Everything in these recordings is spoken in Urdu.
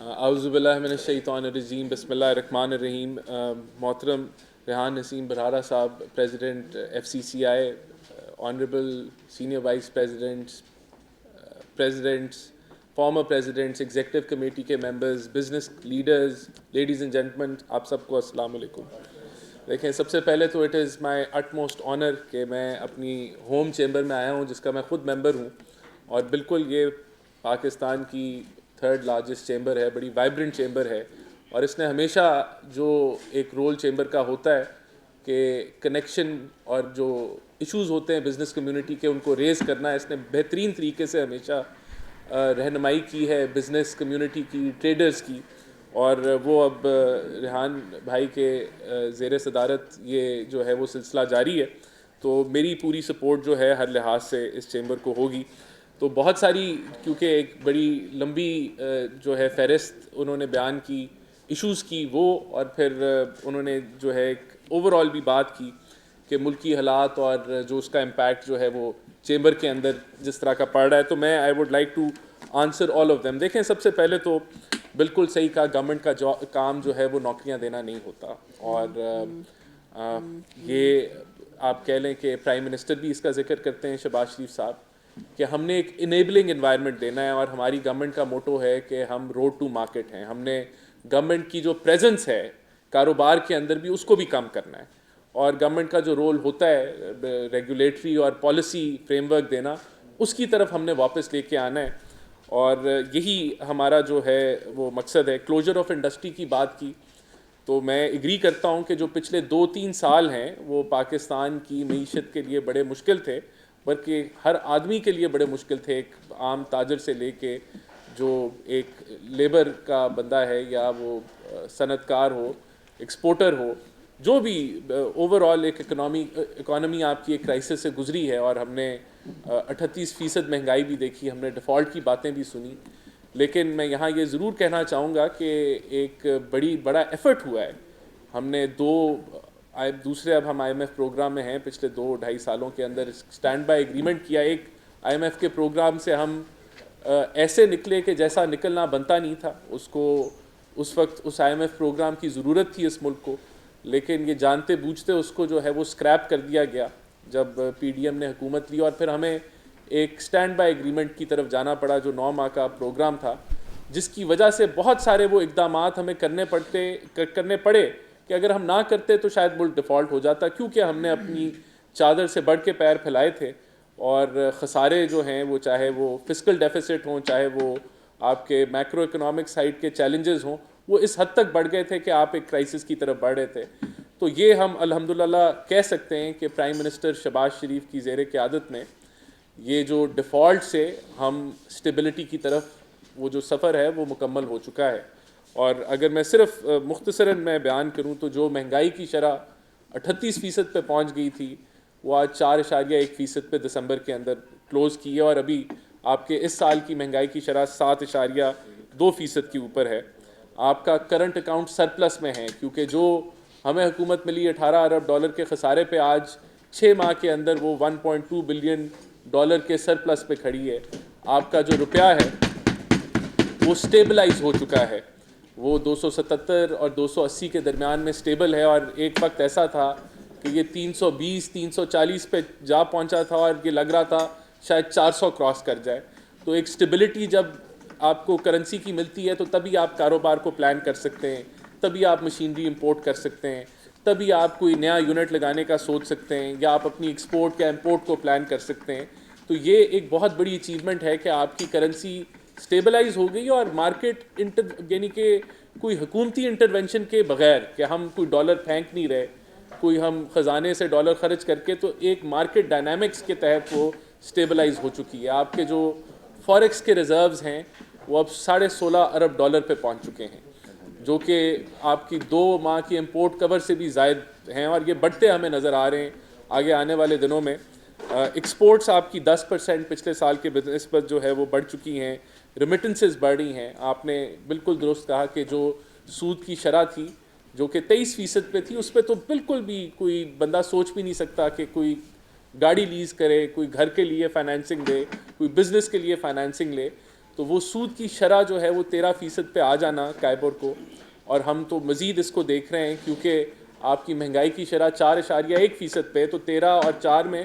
اعوذ باللہ من الشیطان الرجیم بسم اللہ الرحمن الرحیم. محترم ریحان نسیم برہارہ صاحب, president FCCI, honourable senior vice presidents, former presidents, executive committee کے members, business leaders, ladies and gentlemen, آپ سب کو السلام علیکم. دیکھیں, سب سے پہلے تو it is my utmost owner کہ میں اپنی ہوم چیمبر میں آیا ہوں جس کا میں خود ممبر ہوں, اور بالکل یہ پاکستان کی تھرڈ لارجسٹ چیمبر ہے, بڑی وائبرنٹ چیمبر ہے, اور اس نے ہمیشہ جو ایک رول چیمبر کا ہوتا ہے کہ کنیکشن اور جو ایشوز ہوتے ہیں بزنس کمیونٹی کے ان کو ریز کرنا ہے, اس نے بہترین طریقے سے ہمیشہ رہنمائی کی ہے بزنس کمیونٹی کی, ٹریڈرز کی, اور وہ اب ریحان بھائی کے زیر صدارت یہ جو ہے وہ سلسلہ جاری ہے. تو میری پوری سپورٹ جو ہے ہر لحاظ سے اس چیمبر کو ہوگی. تو بہت ساری, کیونکہ ایک بڑی لمبی جو ہے فہرست انہوں نے بیان کی ایشوز کی وہ, اور پھر انہوں نے جو ہے ایک اوور آل بھی بات کی کہ ملکی حالات اور جو اس کا امپیکٹ جو ہے وہ چیمبر کے اندر جس طرح کا پڑ رہا ہے. تو میں I would like to answer all of them. دیکھیں, سب سے پہلے تو بالکل صحیح کہا, گورنمنٹ کا کام جو ہے وہ نوکریاں دینا نہیں ہوتا, اور یہ آپ کہہ لیں کہ پرائم منسٹر بھی اس کا ذکر کرتے ہیں, شہباز شریف صاحب, کہ ہم نے ایک انیبلنگ انوائرمنٹ دینا ہے, اور ہماری گورنمنٹ کا موٹو ہے کہ ہم روڈ ٹو مارکیٹ ہیں. ہم نے گورنمنٹ کی جو پریزنس ہے کاروبار کے اندر بھی اس کو بھی کم کرنا ہے, اور گورنمنٹ کا جو رول ہوتا ہے ریگولیٹری اور پالیسی فریم ورک دینا, اس کی طرف ہم نے واپس لے کے آنا ہے, اور یہی ہمارا جو ہے وہ مقصد ہے. کلوجر آف انڈسٹری کی بات کی تو میں ایگری کرتا ہوں کہ جو پچھلے 2-3 سال ہیں وہ پاکستان کی معیشت کے لیے بڑے مشکل تھے, بلکہ ہر آدمی کے لیے بڑے مشکل تھے, ایک عام تاجر سے لے کے جو ایک لیبر کا بندہ ہے, یا وہ صنعت کار ہو, ایکسپورٹر ہو, جو بھی اوور آل ایک اکانومی آپ کی ایک کرائسس سے گزری ہے, اور ہم نے 38% مہنگائی بھی دیکھی, ہم نے ڈیفالٹ کی باتیں بھی سنی. لیکن میں یہاں یہ ضرور کہنا چاہوں گا کہ ایک بڑا ایفرٹ ہوا ہے. ہم نے دوسرے اب ہم IMF پروگرام میں ہیں, پچھلے 2-2.5 سالوں کے اندر اسٹینڈ بائی ایگریمنٹ کیا. ایک IMF کے پروگرام سے ہم ایسے نکلے کہ جیسا نکلنا بنتا نہیں تھا. اس وقت اس IMF پروگرام کی ضرورت تھی اس ملک کو, لیکن یہ جانتے بوجھتے اس کو جو ہے وہ اسکریپ کر دیا گیا جب PDM نے حکومت لی, اور پھر ہمیں ایک اسٹینڈ بائی ایگریمنٹ کی طرف جانا پڑا جو 9 ماہ کا پروگرام تھا, جس کی وجہ سے بہت سارے وہ اقدامات ہمیں کرنے پڑے کہ اگر ہم نہ کرتے تو شاید ملک ڈیفالٹ ہو جاتا, کیونکہ ہم نے اپنی چادر سے بڑھ کے پیر پھیلائے تھے, اور خسارے جو ہیں وہ چاہے وہ فسکل ڈیفیسٹ ہوں, چاہے وہ آپ کے میکرو اکنامک سائڈ کے چیلنجز ہوں, وہ اس حد تک بڑھ گئے تھے کہ آپ ایک کرائسس کی طرف بڑھ رہے تھے. تو یہ ہم الحمدللہ کہہ سکتے ہیں کہ پرائم منسٹر شہباز شریف کی زیر قیادت میں یہ جو ڈیفالٹ سے ہم اسٹیبلٹی کی طرف وہ جو سفر ہے وہ مکمل ہو چکا ہے. اور اگر میں صرف مختصراً میں بیان کروں تو جو مہنگائی کی شرح 38% پہ پہنچ گئی تھی, وہ آج 4.1% پہ دسمبر کے اندر کلوز کی ہے, اور ابھی آپ کے اس سال کی مہنگائی کی شرح 7.2% کے اوپر ہے. آپ کا کرنٹ اکاؤنٹ سرپلس میں ہے, کیونکہ جو ہمیں حکومت ملی $18 ارب کے خسارے پہ آج 6 ماہ کے اندر وہ $1.2 بلین کے سرپلس پہ کھڑی ہے. آپ کا جو روپیہ ہے وہ سٹیبلائز ہو چکا ہے, وہ 277 اور 280 کے درمیان میں سٹیبل ہے, اور ایک وقت ایسا تھا کہ یہ 320-340 پہ جا پہنچا تھا, اور یہ لگ رہا تھا شاید 400 کراس کر جائے. تو ایک سٹیبلٹی جب آپ کو کرنسی کی ملتی ہے تو تبھی آپ کاروبار کو پلان کر سکتے ہیں, تبھی آپ مشینری امپورٹ کر سکتے ہیں, تبھی آپ کوئی نیا یونٹ لگانے کا سوچ سکتے ہیں, یا آپ اپنی ایکسپورٹ یا امپورٹ کو پلان کر سکتے ہیں. تو یہ ایک بہت بڑی اچیومنٹ ہے کہ آپ کی کرنسی سٹیبلائز ہو گئی, اور مارکیٹ یعنی کہ کوئی حکومتی انٹرونشن کے بغیر, کہ ہم کوئی ڈالر پھینک نہیں رہے, کوئی ہم خزانے سے ڈالر خرچ کر کے, تو ایک مارکیٹ ڈائنامکس کے تحت وہ سٹیبلائز ہو چکی ہے. آپ کے جو فوریکس کے ریزروز ہیں وہ اب $16.5 ارب پہ پہنچ چکے ہیں, جو کہ آپ کی 2 ماہ کی امپورٹ کور سے بھی زائد ہیں, اور یہ بڑھتے ہمیں نظر آ رہے ہیں آگے آنے والے دنوں میں. ایکسپورٹس آپ کی 10% پچھلے سال کے نسبت جو ہے وہ بڑھ چکی ہیں, ریمیٹنسز بڑھ رہی ہیں. آپ نے بالکل درست کہا کہ جو سود کی شرح تھی جو کہ 23% پہ تھی, اس پہ تو بالکل بھی کوئی بندہ سوچ بھی نہیں سکتا کہ کوئی گاڑی لیز کرے, کوئی گھر کے لیے فائنینسنگ لے, کوئی بزنس کے لیے فائنینسنگ لے. تو وہ سود کی شرح جو ہے وہ 13% پہ آ جانا کائبور کو، اور ہم تو مزید اس کو دیکھ رہے ہیں کیونکہ آپ کی مہنگائی کی شرح 4.1% پہ، تو 13 اور 4 میں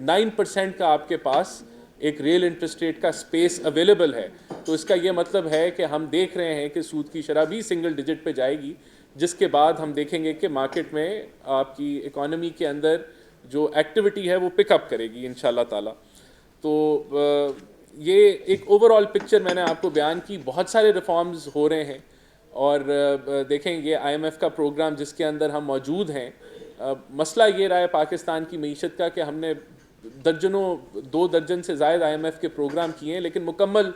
9% کا آپ کے پاس ایک ریل انٹرسٹ ریٹ کا سپیس اویلیبل ہے. تو اس کا یہ مطلب ہے کہ ہم دیکھ رہے ہیں کہ سود کی شرح بھی سنگل ڈیجٹ پہ جائے گی، جس کے بعد ہم دیکھیں گے کہ مارکیٹ میں آپ کی اکانومی کے اندر جو ایکٹیویٹی ہے وہ پک اپ کرے گی انشاءاللہ تعالی. تو یہ ایک اوور آل پکچر میں نے آپ کو بیان کی. بہت سارے ریفارمز ہو رہے ہیں، اور دیکھیں یہ IMF کا پروگرام جس کے اندر ہم موجود ہیں، مسئلہ یہ رہا ہے پاکستان کی معیشت کا کہ ہم نے درجنوں 2 درجن سے زائد IMF کے پروگرام کیے ہیں، لیکن مکمل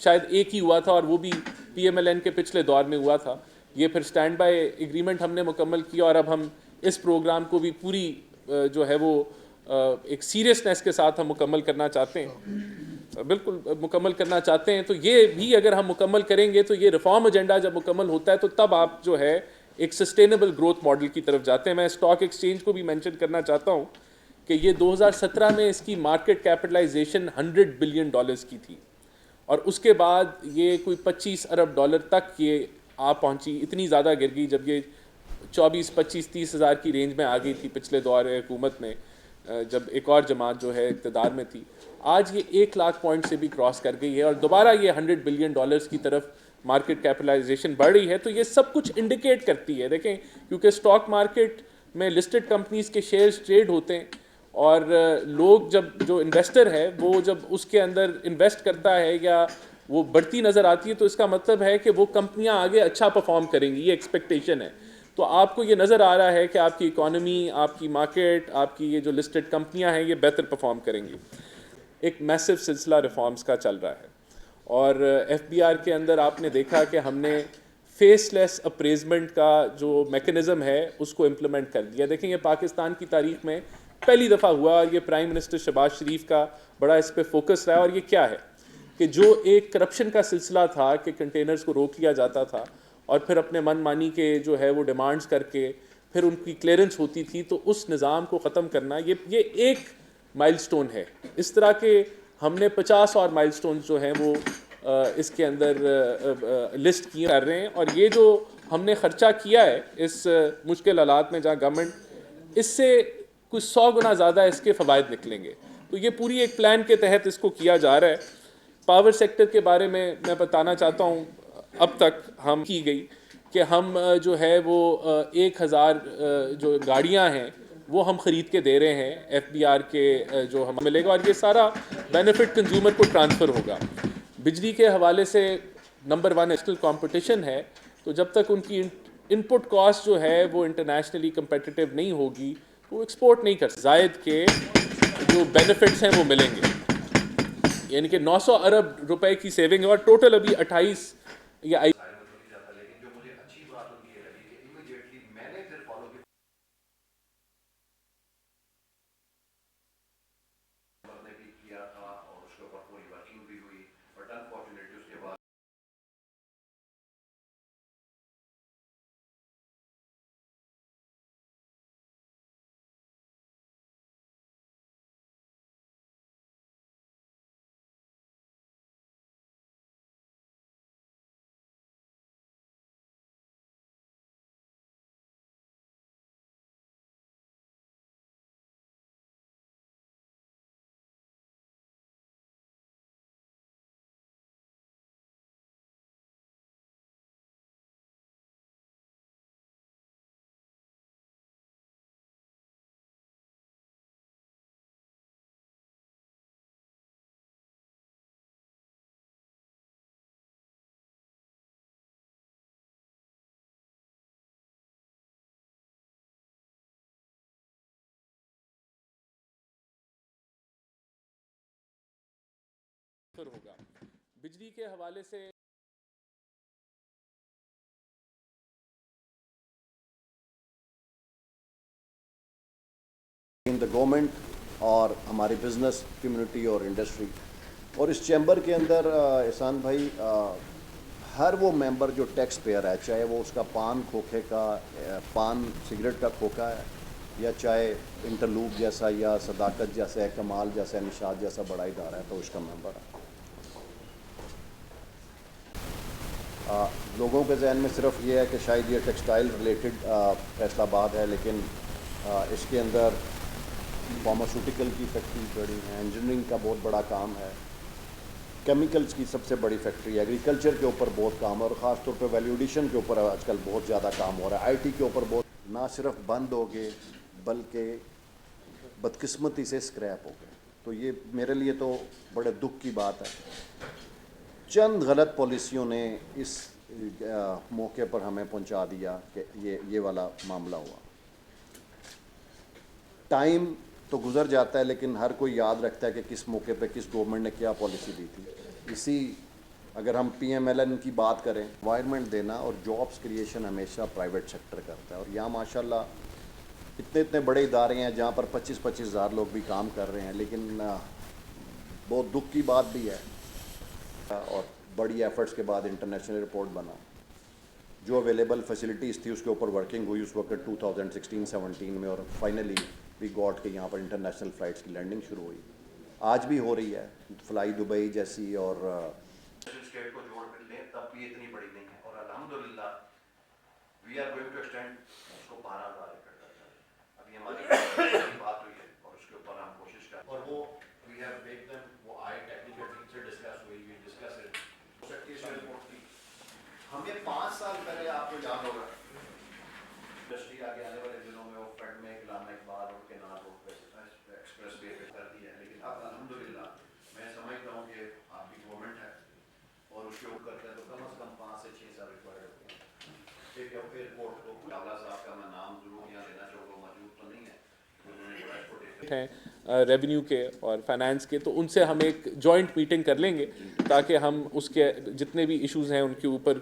شاید ایک ہی ہوا تھا، اور وہ بھی PMLN کے پچھلے دور میں ہوا تھا. یہ پھر سٹینڈ بائی ایگریمنٹ ہم نے مکمل کیا، اور اب ہم اس پروگرام کو بھی پوری جو ہے وہ ایک سیریسنس کے ساتھ ہم مکمل کرنا چاہتے ہیں، بالکل مکمل کرنا چاہتے ہیں. تو یہ بھی اگر ہم مکمل کریں گے تو یہ ریفارم ایجنڈا جب مکمل ہوتا ہے تو تب آپ جو ہے ایک سسٹینیبل گروتھ ماڈل کی طرف جاتے ہیں. میں اسٹاک ایکسچینج کو بھی مینشن کرنا چاہتا ہوں کہ یہ 2017 میں اس کی مارکیٹ کیپٹلائزیشن $100 بلین کی تھی، اور اس کے بعد یہ کوئی $25 ارب تک یہ پہنچی. اتنی زیادہ گر گئی جب یہ 24, 25, 30 ہزار کی رینج میں آ گئی تھی پچھلے دور حکومت میں، جب ایک اور جماعت جو ہے اقتدار میں تھی. آج یہ 1 لاکھ پوائنٹ سے بھی کراس کر گئی ہے، اور دوبارہ یہ $100 بلین کی طرف مارکیٹ کیپٹلائزیشن بڑھ رہی ہے. تو یہ سب کچھ انڈیکیٹ کرتی ہے، دیکھیں کیونکہ اسٹاک مارکیٹ میں لسٹڈ کمپنیز کے شیئرز ٹریڈ ہوتے ہیں، اور لوگ جو انویسٹر ہے وہ جب اس کے اندر انویسٹ کرتا ہے یا وہ بڑھتی نظر آتی ہے تو اس کا مطلب ہے کہ وہ کمپنیاں آگے اچھا پرفارم کریں گی، یہ ایکسپیکٹیشن ہے. تو آپ کو یہ نظر آ رہا ہے کہ آپ کی اکانومی، آپ کی مارکیٹ، آپ کی یہ جو لسٹڈ کمپنیاں ہیں یہ بہتر پرفارم کریں گی. ایک میسو سلسلہ ریفارمز کا چل رہا ہے، اور FBR کے اندر آپ نے دیکھا کہ ہم نے فیس لیس اپریزمنٹ کا جو میکنزم ہے اس کو امپلیمنٹ کر دیا. دیکھیں یہ پاکستان کی تاریخ میں پہلی دفعہ ہوا، اور یہ پرائم منسٹر شہباز شریف کا بڑا اس پہ فوکس رہا. اور یہ کیا ہے کہ جو ایک کرپشن کا سلسلہ تھا کہ کنٹینرز کو روک لیا جاتا تھا، اور پھر اپنے من مانی کے جو ہے وہ ڈیمانڈز کر کے پھر ان کی کلیئرنس ہوتی تھی، تو اس نظام کو ختم کرنا یہ ایک مائل سٹون ہے. اس طرح کے ہم نے 50 اور مائل سٹونز جو ہیں وہ اس کے اندر لسٹ کیے کر رہے ہیں. اور یہ جو ہم نے خرچہ کیا ہے اس مشکل حالات میں جہاں گورنمنٹ، اس سے کچھ 100 گنا زیادہ اس کے فوائد نکلیں گے. تو یہ پوری ایک پلان کے تحت اس کو کیا جا رہا ہے. پاور سیکٹر کے بارے میں بتانا چاہتا ہوں، اب تک ہم کی گئی کہ ہم جو ہے وہ 1000 جو گاڑیاں ہیں وہ ہم خرید کے دے رہے ہیں FBR کے جو ہم ملے گا، اور یہ سارا بینیفٹ کنزیومر کو ٹرانسفر ہوگا. بجلی کے حوالے سے نمبر 1 نیشنل کمپٹیشن ہے، تو جب تک ان کی ان پٹ کاسٹ جو ہے وہ انٹرنیشنلی کمپیٹیٹیو نہیں ہوگی وہ ایکسپورٹ نہیں کر سکتے. زائد کے جو بینیفٹس ہیں وہ ملیں گے، یعنی کہ 900 ارب روپے کی سیونگ، اور ٹوٹل ابھی 28 یا ہوگا. بجلی کے حوالے سے ان دا گورنمنٹ اور ہماری بزنس کمیونٹی اور انڈسٹری. اور اس چیمبر کے اندر احسان بھائی ہر وہ ممبر جو ٹیکس پیئر ہے، چاہے وہ اس کا پان کھوکھے کا پان سگریٹ کا کھوکھا ہے، یا چاہے انٹرلوب جیسا یا صداقت جیسا کمال جیسا نشاد جیسا بڑا ادارہ ہے تو اس کا ممبر ہے. لوگوں کے ذہن میں صرف یہ ہے کہ شاید یہ ٹیکسٹائل ریلیٹڈ فیصل آباد ہے، لیکن اس کے اندر فارماسیوٹیکل کی فیکٹری بڑی ہیں، انجینئرنگ کا بہت بڑا کام ہے، کیمیکلز کی سب سے بڑی فیکٹری ہے، ایگریکلچر کے اوپر بہت کام ہے، اور خاص طور پہ ویلیو ایڈیشن کے اوپر آج کل بہت زیادہ کام ہو رہا ہے، آئی ٹی کے اوپر بہت، نہ صرف بند ہو گئے بلکہ بدقسمتی سے اسکریپ ہو گئے. تو یہ میرے لیے تو بڑے دکھ کی بات ہے. چند غلط پالیسیوں نے اس موقع پر ہمیں پہنچا دیا کہ یہ والا معاملہ ہوا. ٹائم تو گزر جاتا ہے لیکن ہر کوئی یاد رکھتا ہے کہ کس موقع پہ کس گورنمنٹ نے کیا پالیسی دی تھی. اگر ہم پی ایم ایل این کی بات کریں، انوائرمنٹ دینا اور جابس کریشن ہمیشہ پرائیویٹ سیکٹر کرتا ہے، اور یہاں ماشاءاللہ اتنے بڑے ادارے ہیں جہاں پر 25,000 ہزار لوگ بھی کام کر رہے ہیں، لیکن بہت دکھ کی بات بھی ہے. اور بڑی ایفرٹس کے بعد انٹرنیشنل رپورٹ بنا، جو اویلیبل فیسلٹیز تھی اس کے اوپر ورکنگ ہوئی اس وقت 2016-17 میں، اور فائنلی وی گاٹ کہ یہاں پر انٹرنیشنل فلائٹس کی لینڈنگ شروع ہوئی. آج بھی ہو رہی ہے، فلائی دبئی جیسی، اور اسٹیٹ کو جوڑ کر لیں تب بھی اتنی بڑی نہیں ہے، اور الحمدللہ we are going to extend اس کو 12,000 ایکڑ تک. ابھی ہماری بات ہوئی ہے اور اس کے اوپر ہم کوشش کریں، اور وہ وی ہیو میک دیم، وہ آئے ٹیکنیکل ٹیم سے ڈسکس ہوئی، وی ڈسکس اٹ. رپورٹ کی ہمیں 5 سال پہلے، آپ کو یاد ہوگا، انڈسٹری آگے آنے والے دنوں میں وہ فرنٹ میں علامہ اقبال اور کینال روڈ پہ ایکسپریس وے پہ کر دی ہے، لیکن اب الحمدللہ میں سمجھتا ہوں کہ آپ کی گورنمنٹ ہے اور اس کے اوپر کرتے ہیں تو کم از کم 5 سے 6 سال ریکوائرڈ ہوتے ہیں. ایک ایئرپورٹ کو چاولہ صاحب کا میں نام ضرور یہاں لینا چاہوں گا، موجود تو نہیں ہے، انہوں نے بڑا ایکسپورٹ ہیں ریونیو کے اور فائنانس کے، تو ان سے ہم ایک جوائنٹ میٹنگ کر لیں گے تاکہ ہم اس کے جتنے بھی ایشوز ہیں ان کے اوپر